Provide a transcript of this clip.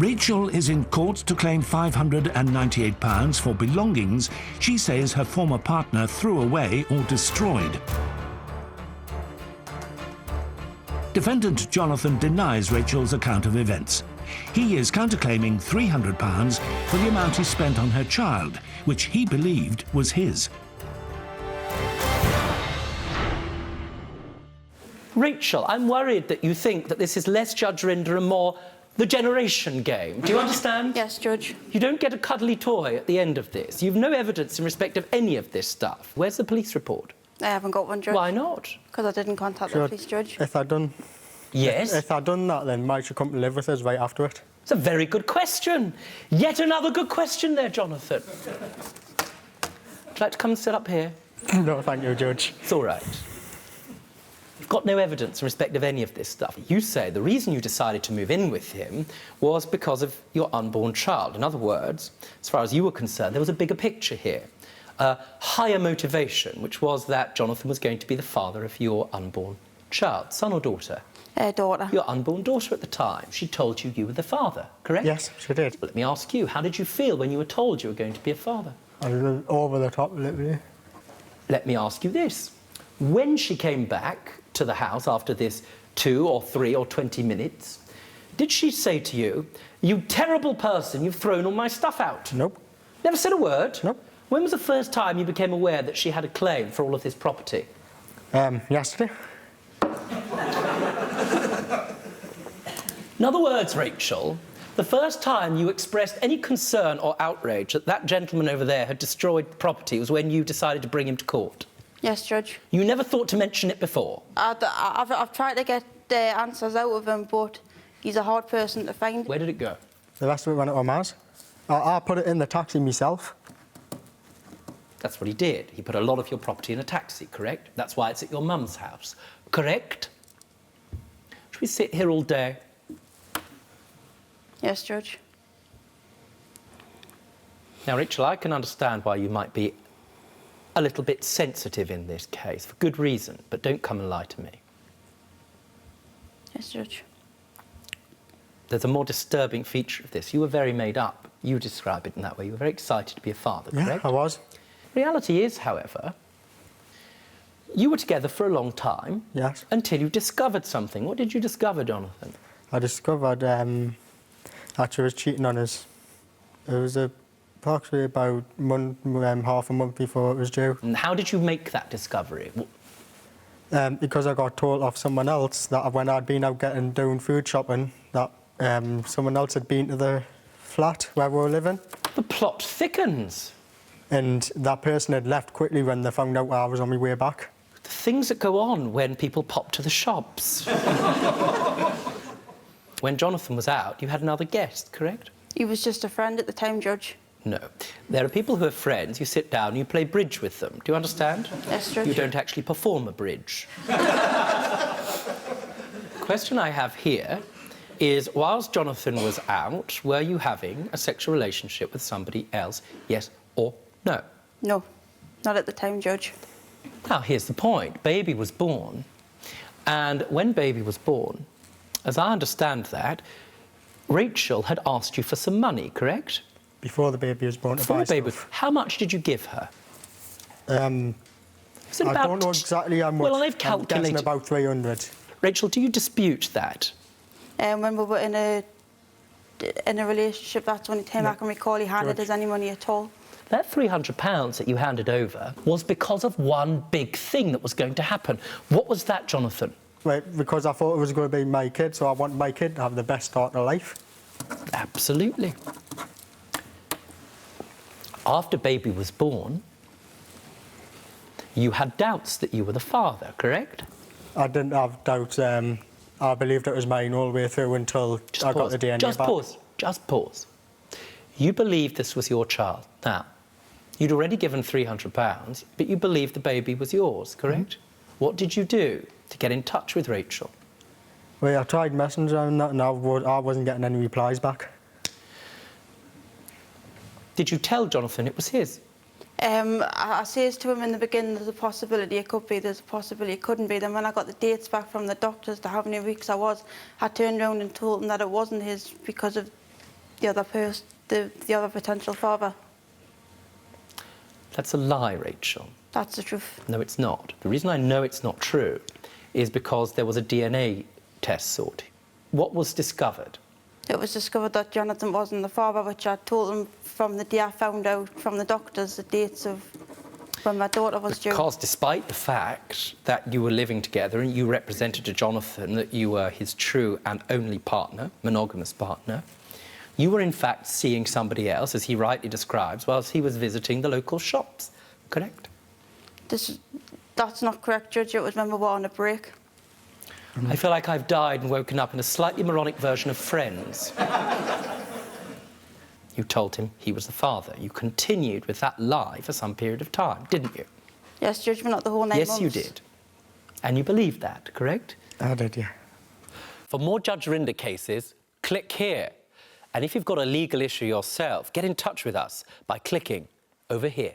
Rachel is in court to claim £598 for belongings she says her former partner threw away or destroyed. Defendant Jonathan denies Rachel's account of events. He is counterclaiming £300 for the amount he spent on her child, which he believed was his. Rachel, I'm worried that you think that this is less Judge Rinder and more the generation game. Do you understand? Yes, Judge. You don't get a cuddly toy at the end of this. You've no evidence in respect of any of this stuff. Where's the police report? I haven't got one, Judge. Why not? Because I didn't contact the police, Judge. If I'd done... Yes? If I'd done that, then Mike should come to live with us right after it. It's a very good question. Yet another good question there, Jonathan. Would you like to come and sit up here? No, thank you, Judge. It's all right. You've got no evidence in respect of any of this stuff. You say the reason you decided to move in with him was because of your unborn child. In other words, as far as you were concerned, there was a bigger picture here. A higher motivation, which was that Jonathan was going to be the father of your unborn child. Son or daughter? Daughter. Your unborn daughter at the time. She told you you were the father, correct? Yes, she did. Well, let me ask you, how did you feel when you were told you were going to be a father? I was over the top, literally. Let me ask you this. When she came back to the house after this 2 or 3 or 20 minutes, did she say to you, "You terrible person, you've thrown all my stuff out"? Nope. Never said a word? Nope. When was the first time you became aware that she had a claim for all of this property? Yesterday. In other words, Rachel, the first time you expressed any concern or outrage that that gentleman over there had destroyed the property was when you decided to bring him to court? Yes, Judge. You never thought to mention it before? I've tried to get the answers out of him, but he's a hard person to find. Where did it go? The rest of it went at Omar's. I put it in the taxi myself. That's what he did. He put a lot of your property in a taxi, correct? That's why it's at your mum's house, correct? Should we sit here all day? Yes, Judge. Now, Rachel, I can understand why you might be a little bit sensitive in this case, for good reason, but don't come and lie to me. Yes, Judge. There's a more disturbing feature of this. You were very made up. You describe it in that way. You were very excited to be a father, correct? Yeah, I was. Reality is, however, you were together for a long time. Yes. Until you discovered something. What did you discover, Jonathan? I discovered that she was cheating on us. It was approximately about half a month before it was due. And how did you make that discovery? Because I got told off someone else that when I'd been out doing food shopping, that someone else had been to the flat where we were living. The plot thickens. And that person had left quickly when they found out I was on my way back. The things that go on when people pop to the shops. When Jonathan was out, you had another guest, correct? He was just a friend at the time, Judge. No. There are people who are friends, you sit down, you play bridge with them. Do you understand? Yes, Judge. You don't actually perform a bridge. The question I have here is, whilst Jonathan was out, were you having a sexual relationship with somebody else, yes or no? No, not at the time, Judge. Now, here's the point. Baby was born, and when baby was born, as I understand that, Rachel had asked you for some money, correct? Before the baby was born, Before the baby. How much did you give her? I don't know exactly how much. Well, I've calculated. I'm guessing about 300. Rachel, do you dispute that? When we were in a relationship, that's the only time I can recall he handed us any money at all. That £300 that you handed over was because of one big thing that was going to happen. What was that, Jonathan? Right, because I thought it was going to be my kid, so I want my kid to have the best start of life. Absolutely. After baby was born, you had doubts that you were the father, correct? I didn't have doubts. I believed it was mine all the way through until I got the DNA back. Just pause. You believed this was your child. Now, you'd already given £300, but you believed the baby was yours, correct? Mm-hmm. What did you do to get in touch with Rachel? Well, I tried Messenger and that, and I wasn't getting any replies back. Did you tell Jonathan it was his? I says to him in the beginning, there's a possibility it could be, there's a possibility it couldn't be. Then when I got the dates back from the doctors to how many weeks I turned around and told him that it wasn't his because of the other person, the other potential father. That's a lie, Rachel. That's the truth. No, it's not. The reason I know it's not true is because there was a DNA test sorted. What was discovered? It was discovered that Jonathan wasn't the father, which I told him from the day I found out from the doctors the dates of when my daughter was due. Because despite the fact that you were living together and you represented to Jonathan that you were his true and only partner, monogamous partner, you were in fact seeing somebody else, as he rightly describes, whilst he was visiting the local shops. Correct? That's not correct, Judge. It was when we were on a break. I feel like I've died and woken up in a slightly moronic version of Friends. You told him he was the father. You continued with that lie for some period of time, didn't you? Yes, Judge, but not the whole 9 months. Yes, you did. And you believed that, correct? I did, yeah. For more Judge Rinder cases, click here. And if you've got a legal issue yourself, get in touch with us by clicking over here.